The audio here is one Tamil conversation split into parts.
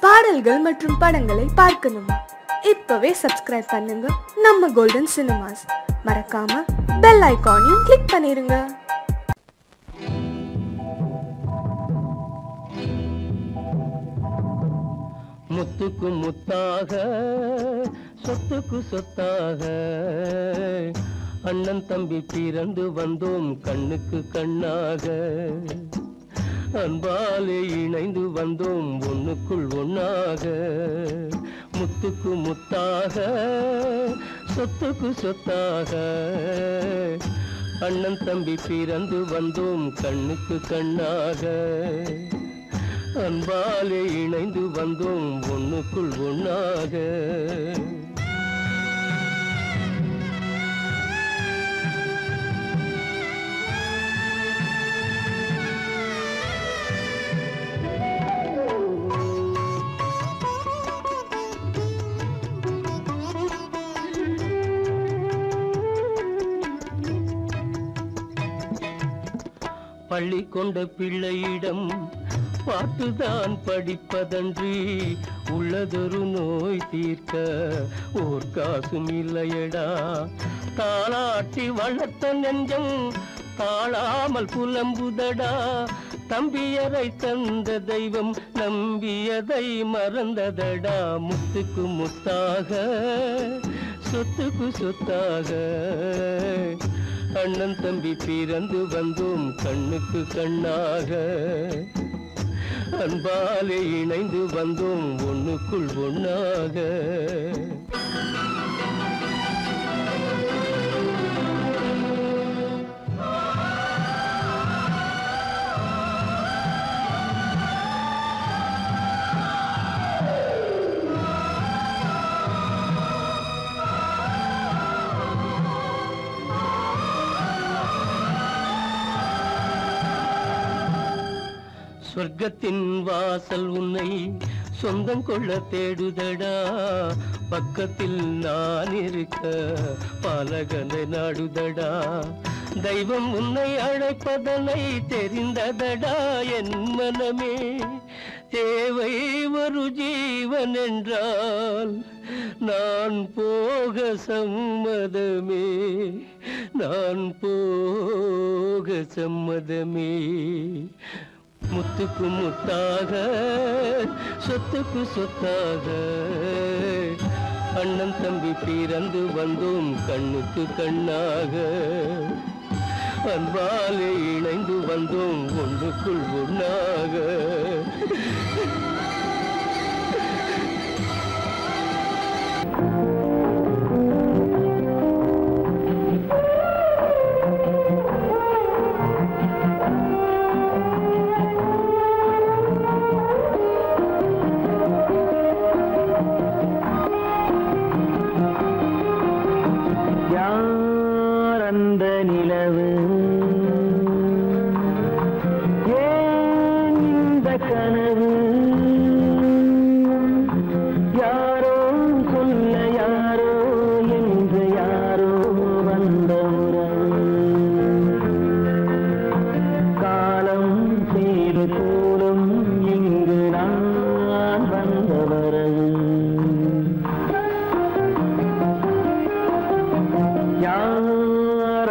பாடல்கள் மற்றும் படங்களை பார்க்கணுமா? இப்பவே சப்ஸ்கிரைப் பண்ணுங்க நம்ம கோல்டன் சினிமாஸ். மறக்காம பெல் ஐகானையும் கிளிக் பண்ணிருங்க. முத்துக்கு முத்தாக சொத்துக்கு சொத்தாக அண்ணன் தம்பி பிறந்து வந்தோம் கண்ணுக்கு கண்ணாக. அன்பாலே இணைந்து வந்தோம் ஒண்ணுக்குள் ஒண்ணாக. முத்துக்கு முத்தாக சொத்துக்கு சொத்தாக அண்ணன் தம்பி பிறந்து வந்தோம் கண்ணுக்கு கண்ணாக. அன்பாலே இணைந்து வந்தோம் ஒண்ணுக்குள் ஒண்ணாக. பள்ளி கொண்ட பிள்ளையிடம் பார்த்துதான் படிப்பதன்றி உள்ளதொரு நோய் தீர்க்க ஓர் காசும் இல்லையடா. தாளாட்டி வளர்த்த நெஞ்சம் தாழாமல் புலம்புதடா. தம்பியரை தந்த தெய்வம் நம்பியதை மறந்ததடா. முத்துக்கு முத்தாக சொத்துக்கு சொத்தாக அண்ணன் தம்பி பிறந்து வந்தோம் கண்ணுக்கு கண்ணாக. அன்பாலே இணைந்து வந்தோம் ஒண்ணுக்குள் ஒண்ணாக. சொர்க்கத்தின் வாசல் உன்னை சொந்தம் கொள்ள தேடுதடா. பக்கத்தில் நான் இருக்க பாலகனை நாடுதடா. தெய்வம் உன்னை அழைப்பதனை தெரிந்ததடா என் மனமே. தேவை ஒரு ஜீவன் என்றால் நான் போக சம்மதமே. நான் போக சம்மதமே. முத்துக்கு முத்தாக சொத்துக்கு சொத்தாக அண்ணன் தம்பி பிறந்து வந்தோம் கண்ணுக்கு கண்ணாக. அன்பாலே இணைந்து வந்தோம் ஒன்றுக்குள் ஒண்ணாக. அந்த நிலவு ஏன் இந்த கனவு? யாரோ சொல்ல யாரோ என்று யாரோ வந்த உறவு. காலம் செய்து கூடும் இங்கு நான் வந்த வரவு.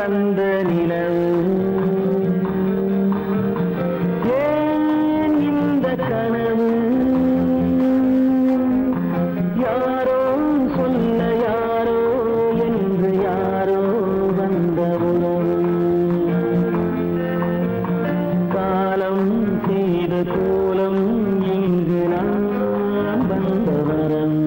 அந்த நிலவு ஏன் இந்த கனவு? யாரோ சொல்ல யாரோ என்று யாரோ வந்த உறவு. காலம் செய்த கோலம் இங்கு நான் வந்த வரம்.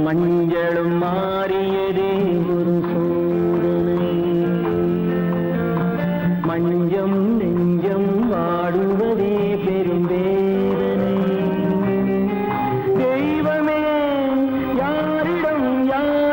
மஞ்சளும் மாறியதே ஒரு சோதனை. மஞ்சம் நெஞ்சம் வாடுவதே பெரும் வேதனை. தெய்வமே யாரிடம் யார்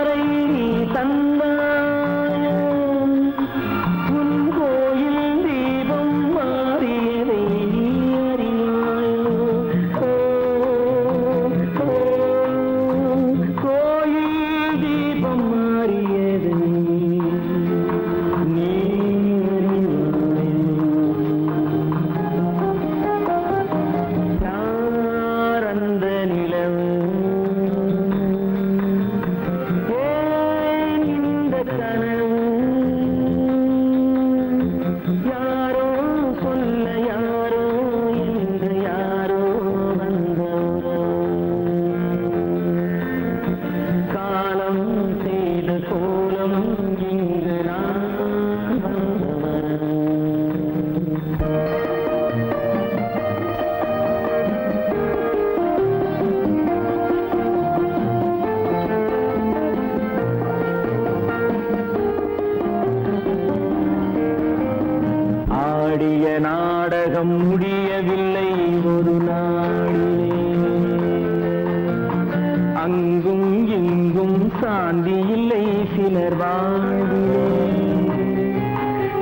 சாந்தி இல்லை சிலர் வாழ்விலே.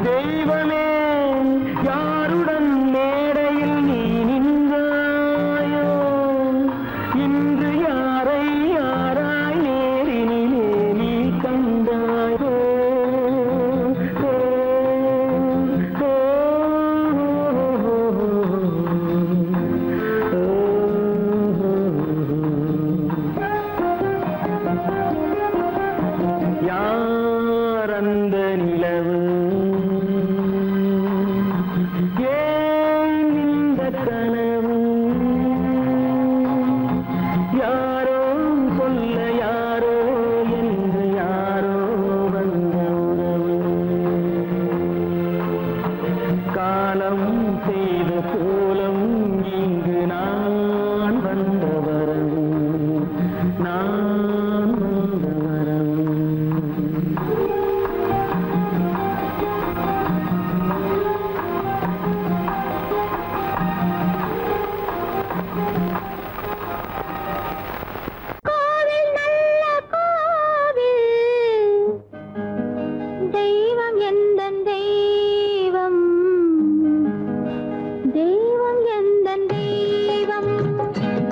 தெய்வமே யாருடன் மேடையில் நீ நின்றாயோ, இன்று யாரை யாராய் நேரினிலே நீ கண்டாயோ. யார் அந்த நிலவு, ஏன் இந்த கனவு, யாரோ சொல்ல யாரோ என்று யாரோ வந்த உறவு. காலம் செய்த கோலம் இங்கு நான் வந்த வரவு, நான் வந்த வரவு. கோவில் நல்ல கோவில், தெய்வம் எந்தன் தெய்வம், தெய்வம் எந்தன் தெய்வம்.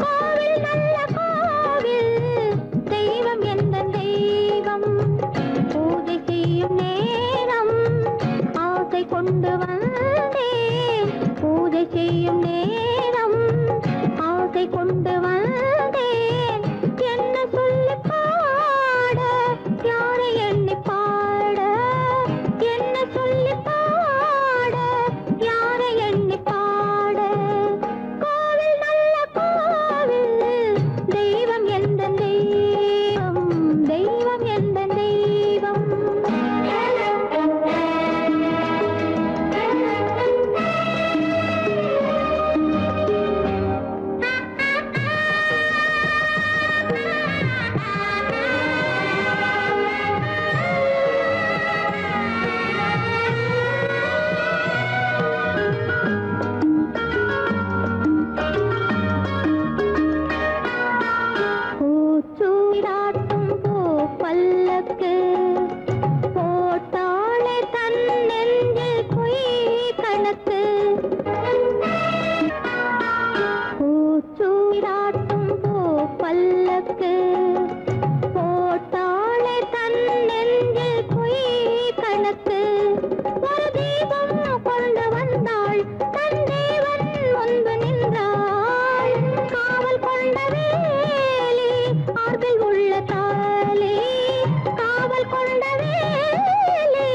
கோவில் நல்ல கோவில், தெய்வம் எந்தன் தெய்வம். பூஜை செய்யும் நேரம் ஆசை கொண்டு வந்தேன், பூஜை செய்யும் நேரம் ஆசை கொண்டு வந்தேன். என்ன சொல்லி பாட, யாரை எண்ணி பாட, என்ன சொல்லி பாட, யாரை எண்ணி பாட. கோவில் நல்ல கோவில், தெய்வம் எந்த தெய்வம், தெய்வம் எந்த தெய்வம். பூச்சூடாட்டும் பூ பல்லக்கு போட்டாளே தன் நெஞ்சில் பொய் கணக்கு. பூச்சூடாட்டும் பூ பல்லக்கு போட்டாளே தன் நெஞ்சில் பொய் கணக்கு. ஒரு தீபம் கொண்டு வந்தாள், தன் தேவன் முன்பு நின்றாள். காவல் கொண்ட வேலி, மார்பில் உள்ள தாலி, காவல் கொண்ட வேலி,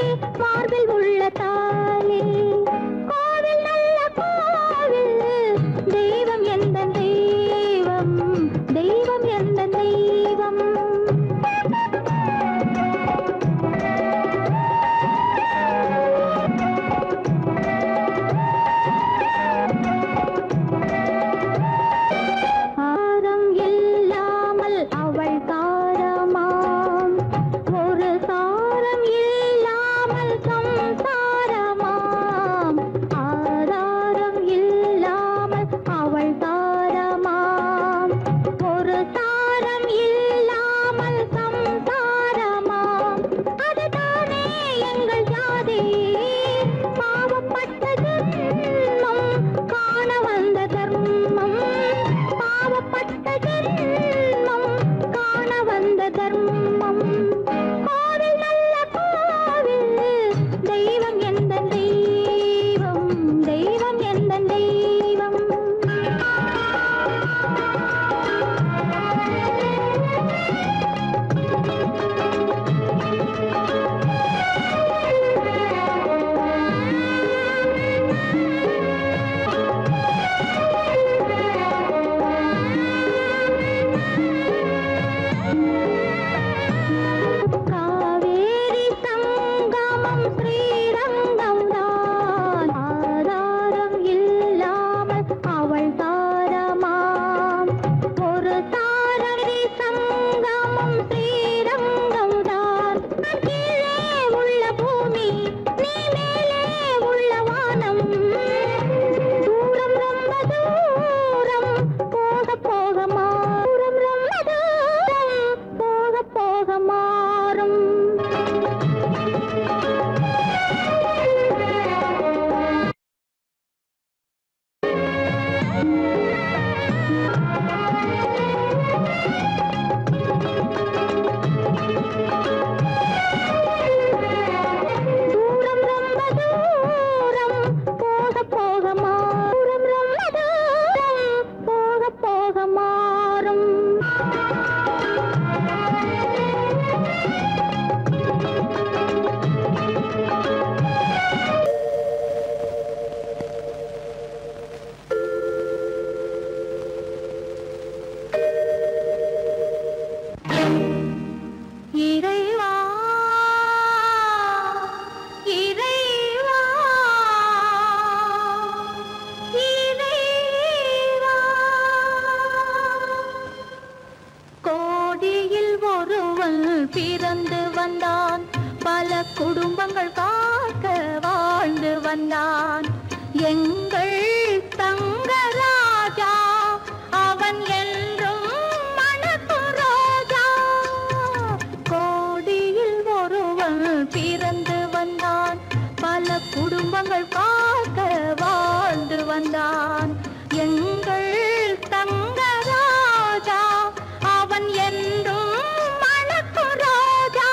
இறைவா இறைவா இறைவா கோடியில் ஒருவன் பிறந்து வந்தான் பல குடும்பங்கள் காக்க வாழ்ந்து வந்தான் எங்கள் தங்கராஜா அவன் என்றும் மணக்கும் ரோஜா கோடியில் ஒருவன் பிறந்து வந்தான் பல குடும்பங்கள் காக்க வாழ்ந்து வந்தான் எங்கள் தங்கராஜா அவன் என்றும் மணக்கும் ரோஜா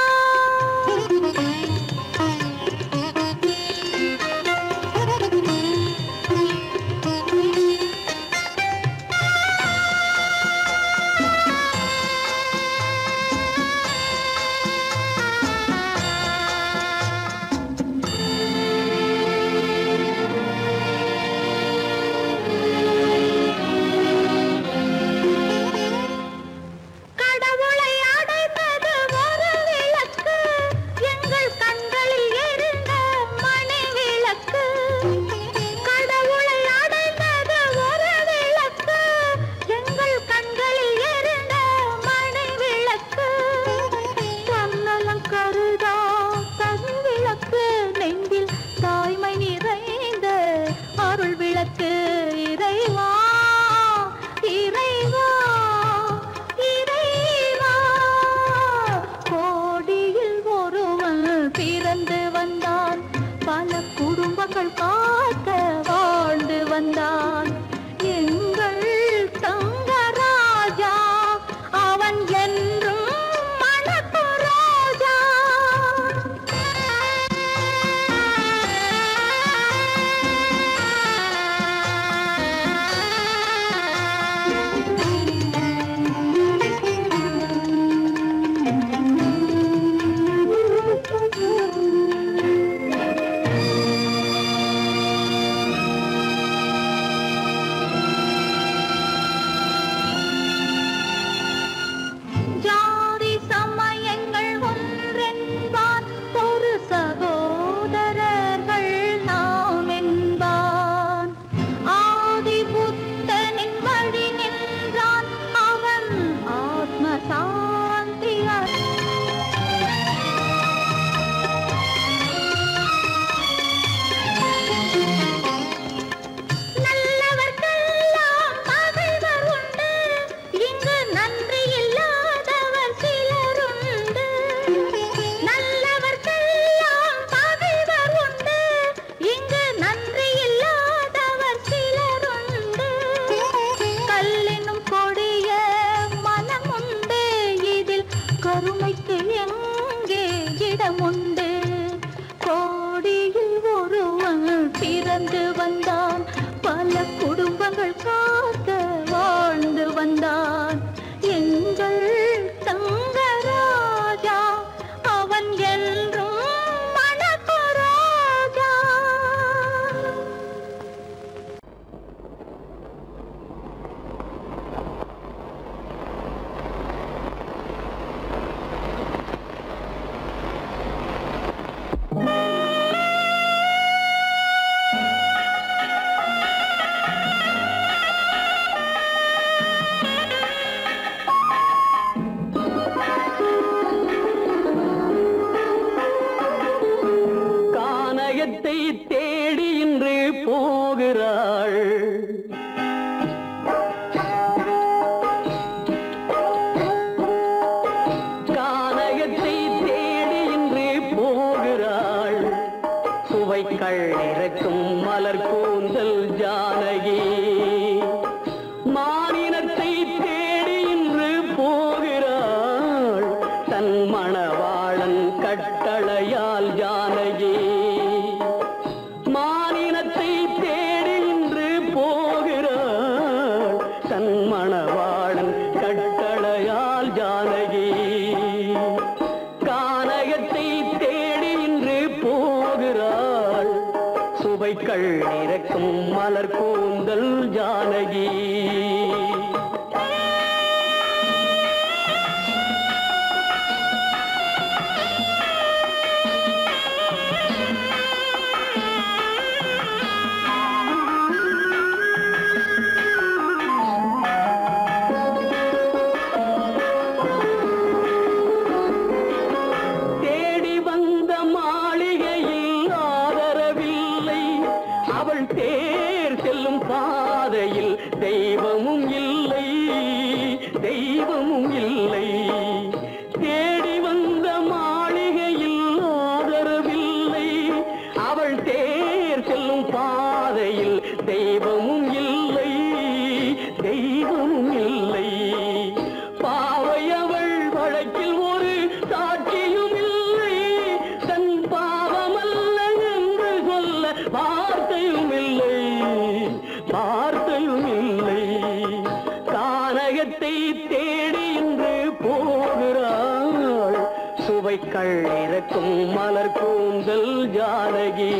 சுவைக்கள் இறக்கும் மலர் கூந்தல் ஜானகி.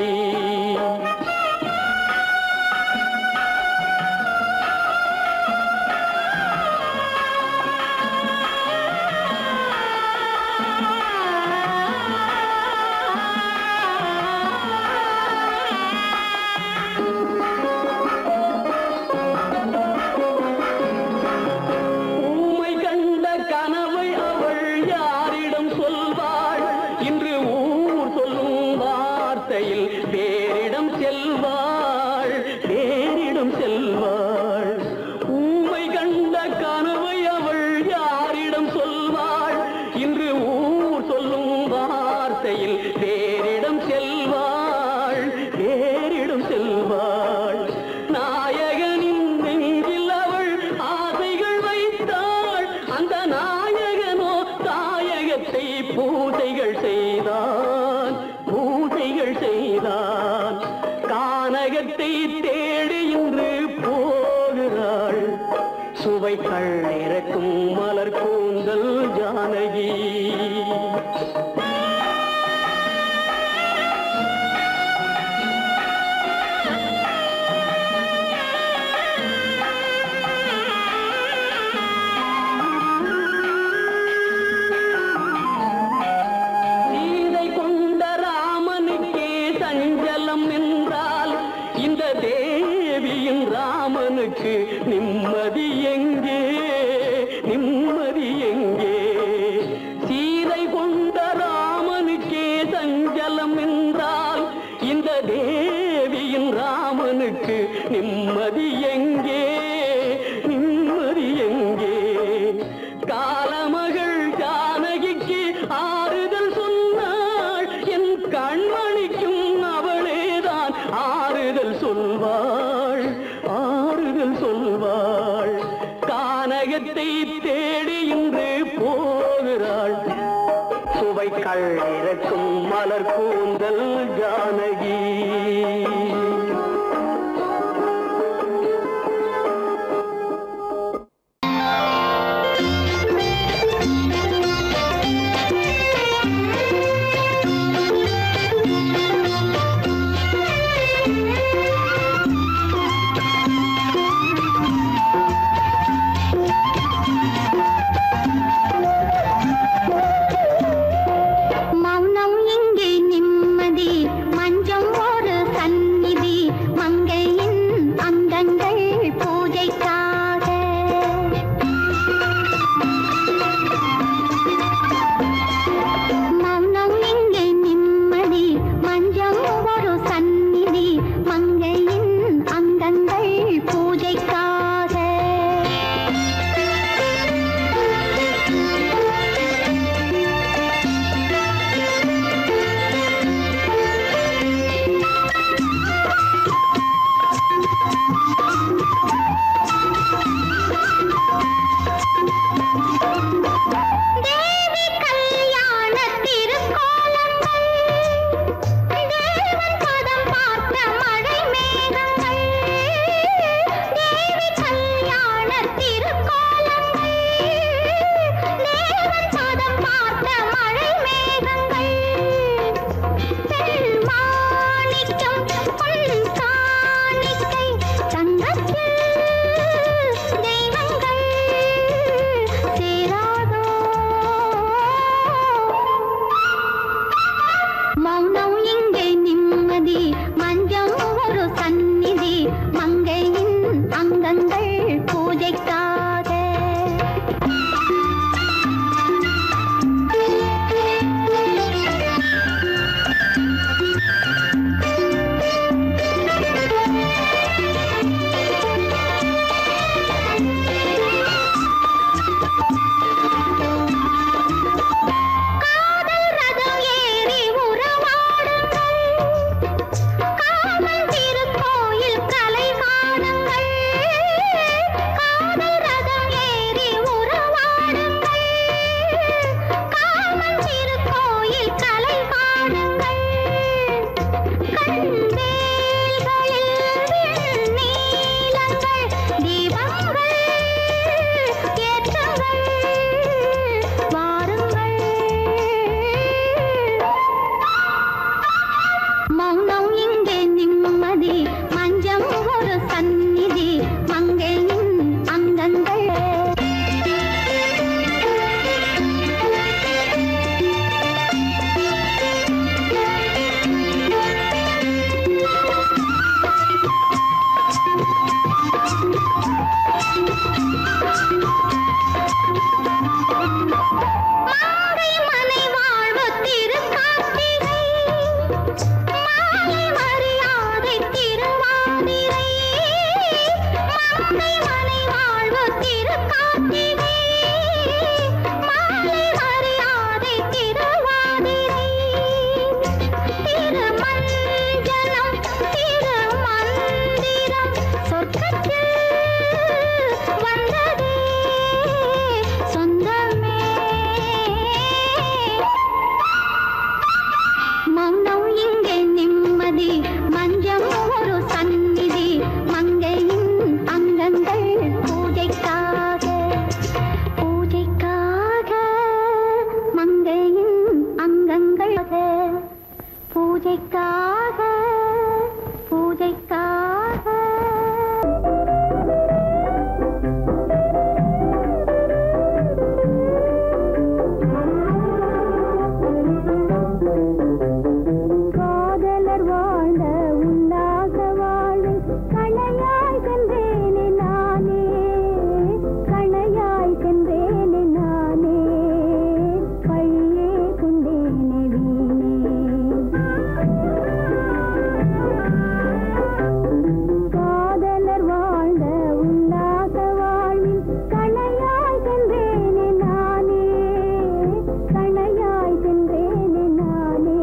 சுவைக்கள் இறக்கும் மலர் கூந்தல் ஜானகி. சீதை கொண்ட ராமனுக்கே சஞ்சலம் என்றால் இந்த தேவியின் ராமனுக்கு நிம்மதி எங்கே, நிம்மதி எங்கே? சீதை கொண்ட ராமனுக்கே சஞ்சலம் என்றால் இந்த தேவியின் ராமனுக்கு நிம்மதி எங்கே, நிம்மதி எங்கே? காலமகள் ஜானகிக்கு ஆறுதல் சொன்னாள், என் கண்மணிக்கும் அவளேதான் ஆறுதல் சொல்வாள், ஆறுதல் சொல்வாள். கானகத்தை தேடி இன்று போகிறாள், சுவைக்கள் இறக்கும் மலர் கூந்தல் ஜானகி. மௌனம் இங்கே நிம்மதி, மஞ்சம் ஒரு சன் பூஜைக்காக பூஜைக்காக காதலர் வாழ்ந்த உல்லாச வாழ்வில் கணையாய் சென்றேனே நானே கணையாய் சென்றேனே நானே பழியே கொண்டேனே வீணே காதலர் வாழ்ந்த உல்லாச வாழ்வில் கணையாய் சென்றேனே நானே கணையாய் சென்றேனே நானே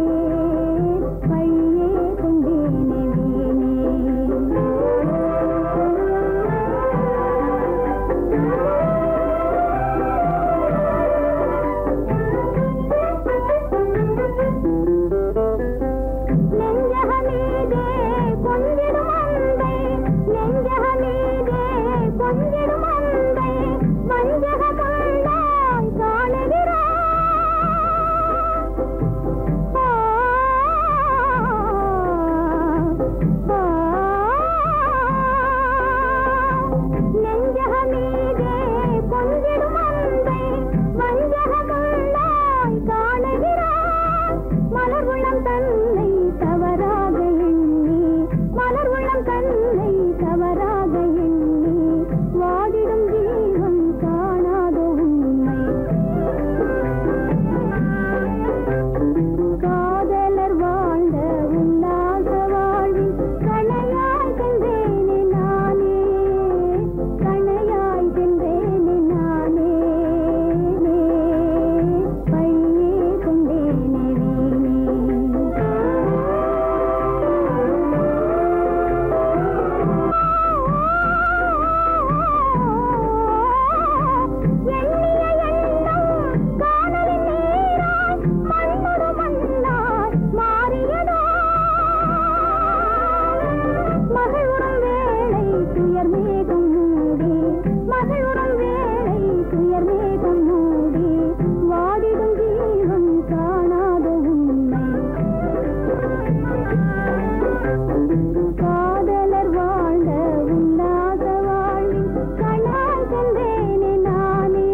பழியே கொண்டேனே வீணே நெஞ்சகமீதே கொஞ்சிடும் அன்பை நெஞ்சகமீதே கொஞ்சிடும் அன்பை வஞ்சக கண்டாய் காணுகிறாய் நெஞ்சகமீதே கொஞ்சிடும் அன்பை வஞ்சக கண்டாய் காணுகிறாய் மலர் உள்ளம் தன்னை தவறாக எண்ணி மலர் உள்ளம் தன்னை தவறாக எண்ணி வாடிடும் ஜீவன் காணாத உண்மை காதலர் வாழ்ந்த உல்லாச வாழ்வில் கணையாய் சென்றேனே நானே கணையாய் சென்றேனே நானே பழியே கொண்டேனே வீணே எண்ணிய எண்ணம் காணலின் நீராய் மண்முடு மண்ணாய் மாறியதோ மகிழுறும் வேளை துயர் மேகம் மூடி மகிழுறும் வேளை துயர் மேகம் மூடி வாடிடும் ஜீவன் காணாத உண்மை காதலர் வாழ்ந்த உல்லாச வாழ்வில் கணையாய் சென்றேனே நானே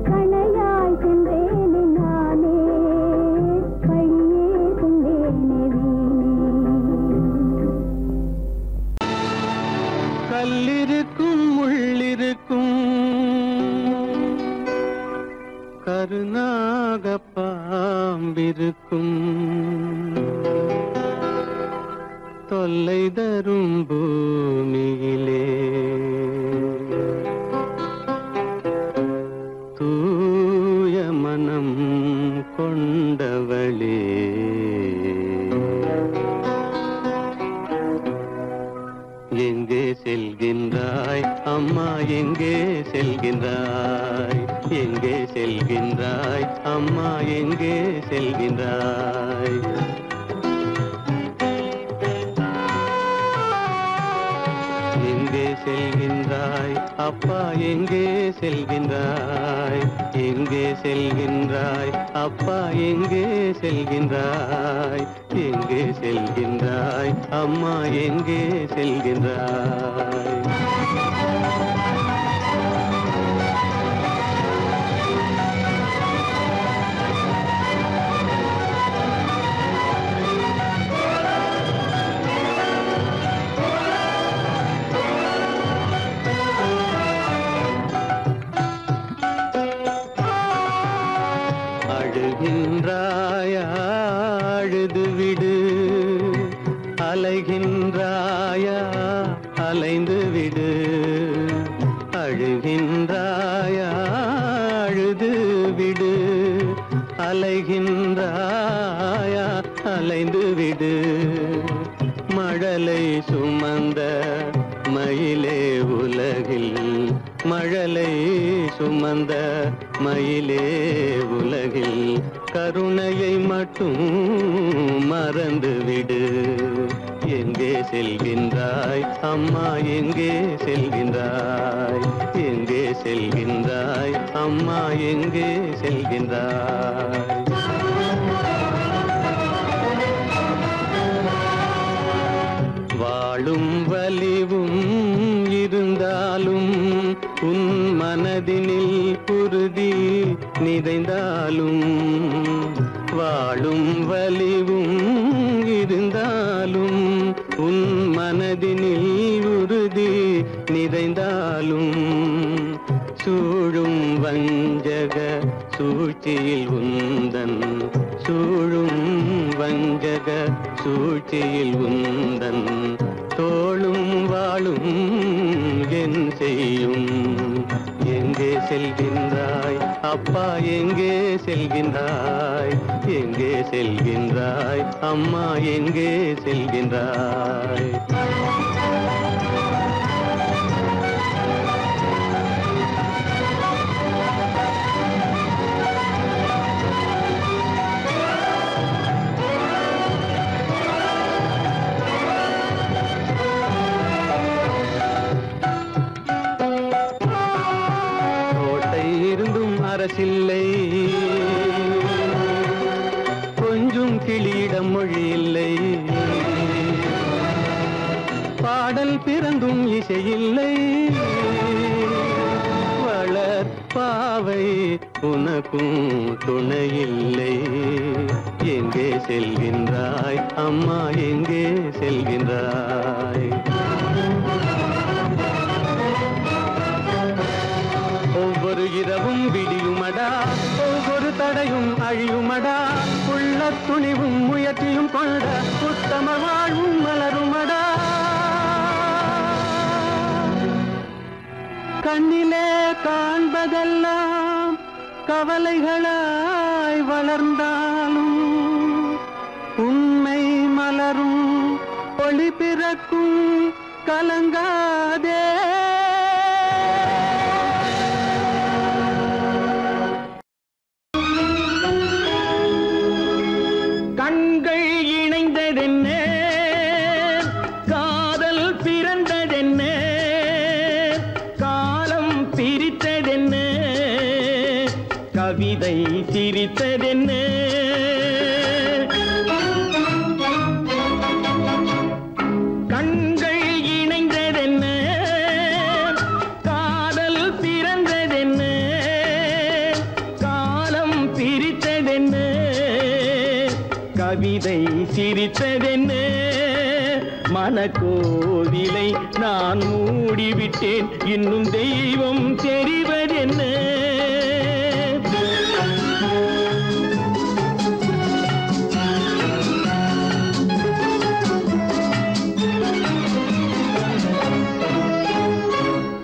கணையாய் சென்றேனே நானே பழியே கொண்டேனே வீணே கல்லிருக்கும் முள்ளிருக்கும் கருநாக பாம்பிருக்கும் தொல்லை தரும் பூமியிலே தூய மனம் கொண்டவளே எங்கே செல்கின்றாய் அம்மா எங்கே செல்கின்றாய் எங்கே செல்கின்றாய் அம்மா எங்கே செல்கின்றாய் எங்கே செல்கின்றாய் அப்பா எங்கே செல்கின்றாய் எங்கே செல்கின்றாய் அப்பா எங்கே செல்கின்றாய் எங்கே செல்கின்றாய் அம்மா எங்கே செல்கின்றாய் அழுகின்றாயா அழுது விடு அலைகின்றாயா அலைந்து விடு அழுகின்றாயா அழுது விடு அலைகின்றாயா அலைந்து விடு மழலை சுமந்த மயிலே உலகில் மழலை சுமந்த மயிலே உலகில் கருணையை மட்டும் மறந்து விடு எங்கே செல்கின்றாய் அம்மா எங்கே செல்கின்றாய் எங்கே செல்கின்றாய் அம்மா எங்கே செல்கின்றாய் நிதைந்தாலும் வாழும் வலிவும் இருந்தாலும் உன் மனதினில் உறுதி நிறைந்தாலும் சூழும் வஞ்சக சூழ்ச்சியில் உந்தன் சூழும் வஞ்சக சூழ்ச்சியில் உந்தன் தோளும் வாழும் என் செய்யும். எங்கே செல்கின்றாய் அப்பா, எங்கே செல்கின்றாய், எங்கே செல்கின்றாய் அம்மா, எங்கே செல்கின்றாய்? அரசில்லை, கொஞ்சம் கிளியிடம் மொழி இல்லை, பாடல் பிறந்தும் இசையில்லை, வளர் பாவை உனக்கும் துணையில்லை. எங்கே செல்கின்றாய் அம்மா, எங்கே செல்கின்றாய்? ஒவ்வொரு இரவும் விடியுமடா, ஒவ்வொரு தடையும் அழியுமடா, உள்ள துணிவும் முயற்சியும் கொண்ட உத்தம வாழ்வும் மலருமடா. கண்ணிலே காண்பதெல்லாம் கவலைகளாய் வளர்ந்தாலும் உண்மை மலரும், ஒளி பிறக்கும், கலங்காதே. கண்கள் இணைந்ததென்ன, காதல் பிறந்ததென்ன, காலம் பிரித்ததென்ன, கவிதை சிரித்ததென்ன. கண்கள் இணைந்ததென்ன, காதல் பிறந்ததென்ன, காலம் பிரித்ததென்ன, கவிதை சிரித்ததென்ன. மனக்கோவிலை நான் மூடிவிட்டேன், இன்னும் தெய்வம் தெரிவதென்ன.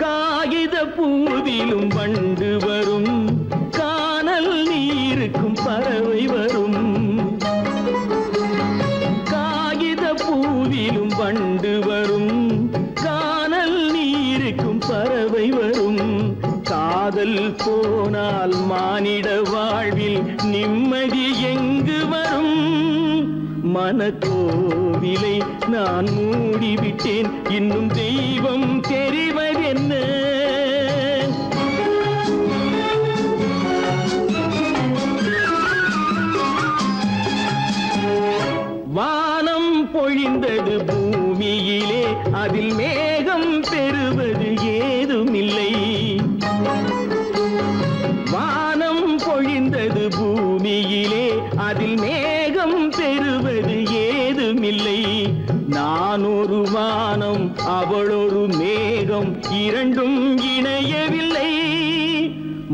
காகித பூவிலும் வண்டு வரும், கானல் நீருக்கும் பறவை வரும். பூவிலும் வண்டு வரும், கானல் நீருக்கும் பறவை வரும். காதல் போனால் மானிட வாழ்வில் நிம்மதி எங்கு வரும்? மனக்கோவிலை நான் மூடிவிட்டேன், இன்னும் தெய்வம் தெரிவதென்ன. வானம் பொழிந்தது பூமியிலே, அதில் மேகம் பெறுவது ஏதுமில்லை. வானம் பொழிந்தது பூமியிலே, அதில் மேகம் பெறுவது ஏதுமில்லை. நான் ஒரு வானம், அவளொரு மேகம், இரண்டும் இணையவில்லை.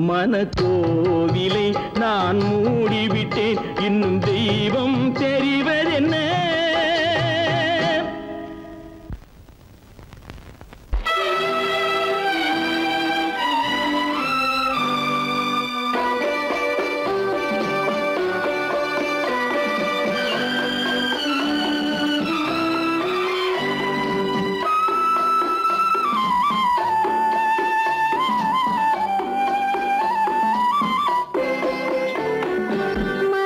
மனக்கோவிலை நான் மூடிவிட்டேன், இன்னும் தெய்வம் தெரிவதென்ன. மா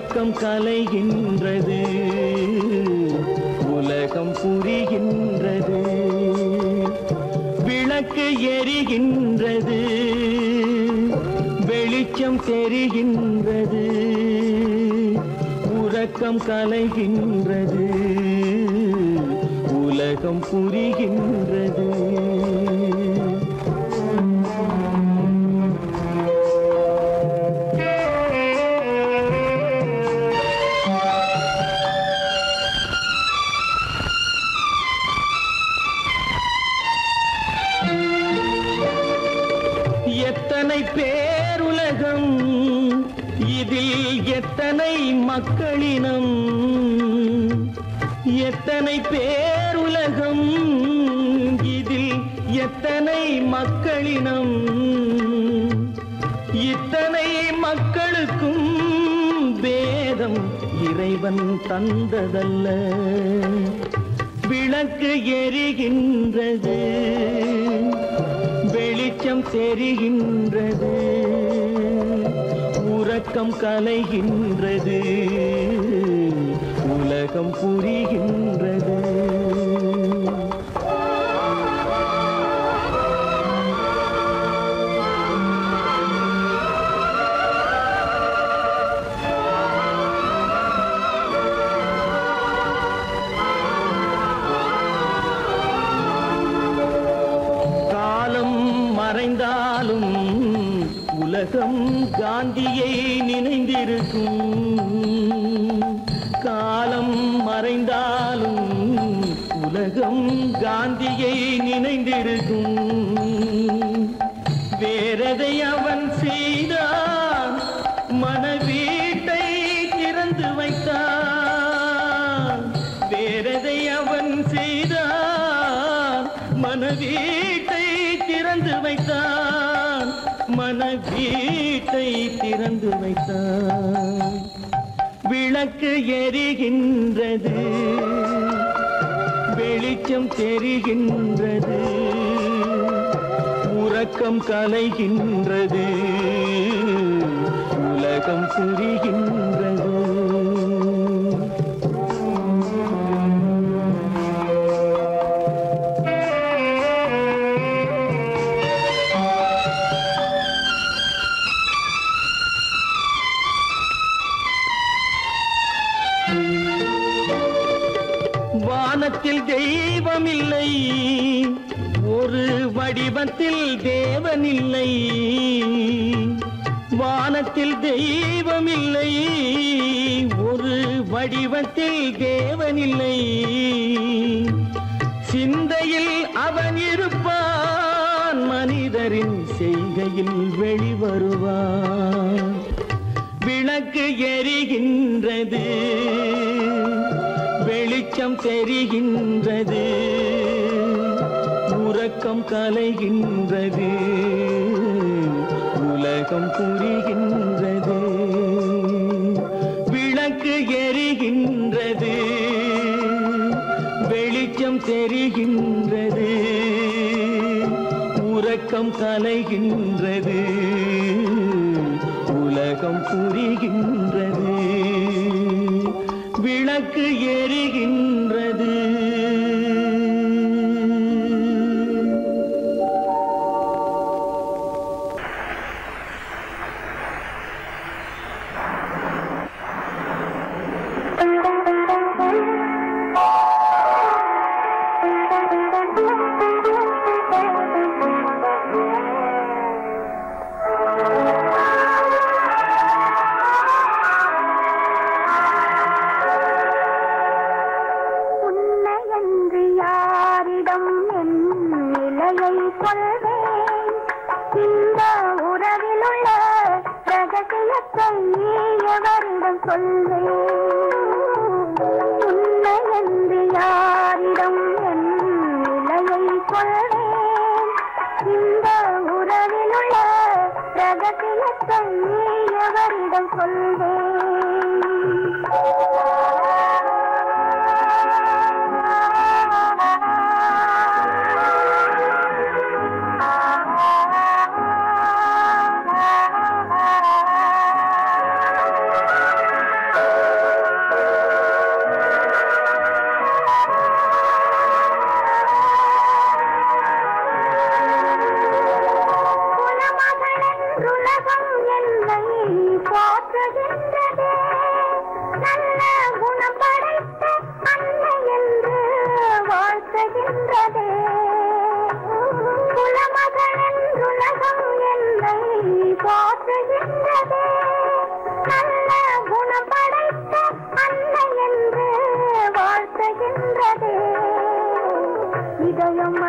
உறக்கம் கலைகின்றது உலகம் புரிகின்றது விளக்கு எரிகின்றது வெளிச்சம் தெரிகின்றது உறக்கம் கலைகின்றது உலகம் புரிகின்றது எத்தனை பேருலகம் இதில் எத்தனை மக்களினம் எத்தனை பேருலகம் இதில் எத்தனை மக்களினம் இத்தனை மக்களுக்கும் வேதம் இறைவன் தந்ததல்ல விளக்கு எரிகின்றது வெளிச்சம் தெரிகின்றது உறக்கம் கலைகின்றது உலகம் புரிகின்றது மறைந்தாலும் உலகம் காந்தியை நினைந்திருக்கும் காலம் மறைந்தாலும் உலகம் காந்தியை நினைந்திருக்கும் வேறதை அவன் செய்தான் மனவீட்டை திறந்து வைத்தான் வேறதை அவன் செய்தான் மனவீட்டை திறந்து வைத்தான் மனவீட்டை திறந்து வைத்தான் விளக்கு எரிகின்றது வெளிச்சம் தெரிகின்றது உறக்கம் கலைகின்றது உலகம் புரிகின்றது வானத்தில் தெய்வமில்லை ஒரு வடிவத்தில் தேவனில்லை வானத்தில் தெய்வமில்லை ஒரு வடிவத்தில் தேவனில்லை சிந்தையில் அவன் இருப்பான் மனிதரின் செய்கையில் வெளிவருவான் விளக்கு எரிகின்றது வெளிச்சம் தெரிகின்றது உறக்கம் கலைகின்றது உலகம் புரிகின்றது விளக்கு எரிகின்றது வெளிச்சம் தெரிகின்றது உறக்கம் கலைகின்றது உலகம் புரிகின்றது விளக்கு எரிகின்றது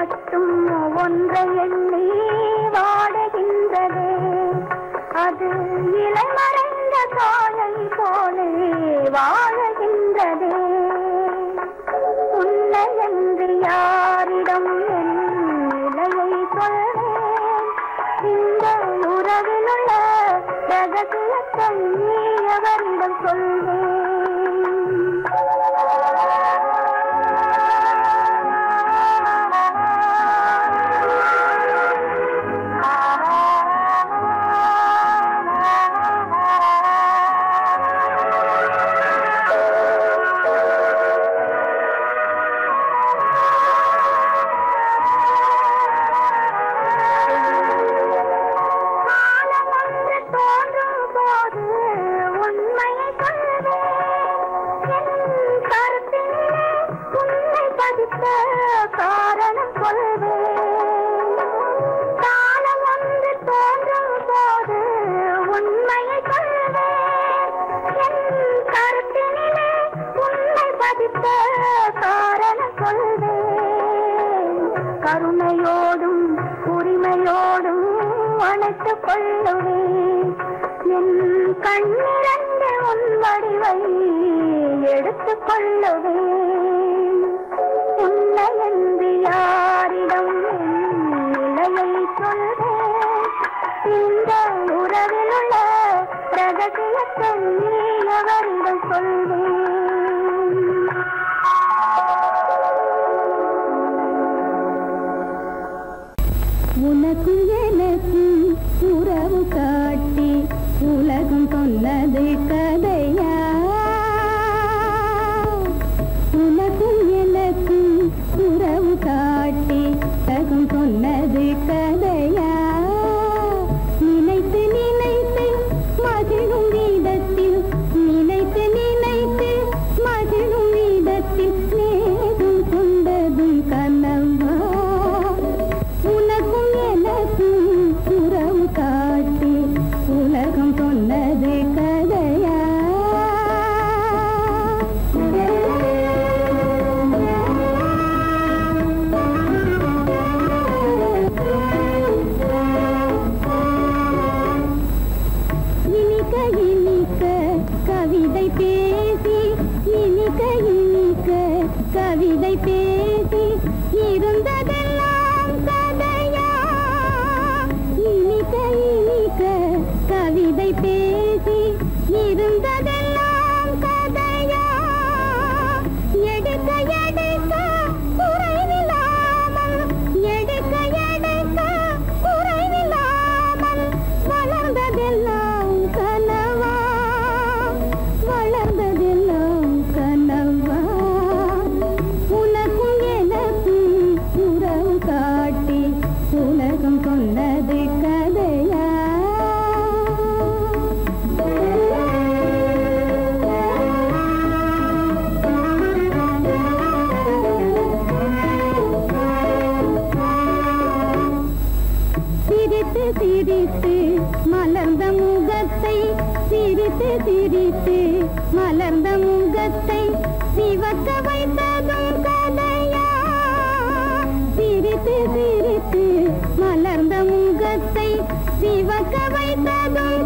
மட்டும் ஒன்றை எண்ணி வாடுகின்றது. அது இலை மறைந்த காலை போலே வாழுகின்றது. உன்னை என்று யாரிடம் என் நிலையை சொல்வேன்? இந்த உறவிலுள்ள ரகசியத்தை எவரிடம் சொல்வேன்? காரணம் சொல்வேன். காலம் ஒன்று தோன்றும் போது உண்மையை சொல்வேன். என் கருத்தினிலே உண்மை பதித்த காரணம் சொல்வேன். கருணையோடும் உரிமையோடும் அணைத்துக் கொள்ளுவேன். என் கண்ணிரண்டு உன் வடிவை எடுத்துக் கொள்ளுவேன். உன்னை என்று யாரிடம் நிலையை சொல்வேன்? இந்த உறவிலுள்ள ரகசியத்தை எவரிடம் சொல்வேன்? உனக்கும் எனக்கும் உறவு காட்டி உலகம் சொன்னது கதையா? உனக்கும் எனக்கும் உறவு காட்டி உலகம் சொன்னது கதையா? நினைத்து நினைத்து மகிழும் வீதத்தில், நினைத்து நினைத்து மகிழும் வீதத்தில் நேரும் கொண்டதும் கனவா? உனக்கும் எனக்கும் உறவு காட்டி உலகம் சொன்னது கதையா? இனிக்க இனிக்க கவிதை பேசி, இனிக்க இனிக்க கவிதை பேசி இருந்ததெல்லாம் கதையா? இனிக்க இனிக்க கவிதை பேசி இருந்ததெல்லாம் கதையா? எடுக்க எடுக்க குறைவில்லாமல், எடுக்க எடுக்க குறைவில்லாமல் வளர்ந்ததெல்லாம் கனவா? வளர்ந்ததெல்லாம் கனவா? உனக்கும் எனக்கும் உறவு காட்டி உலகம் சொன்னது கதையா? சிரித்து சிரித்து மலர்ந்த முகத்தை, சிரித்து சிரித்து மலர்ந்த முகத்தை சிவக்க வைத்ததும் கதையா? சிரித்து சிரித்து மலர்ந்த முகத்தை சிவக்க வைத்ததும்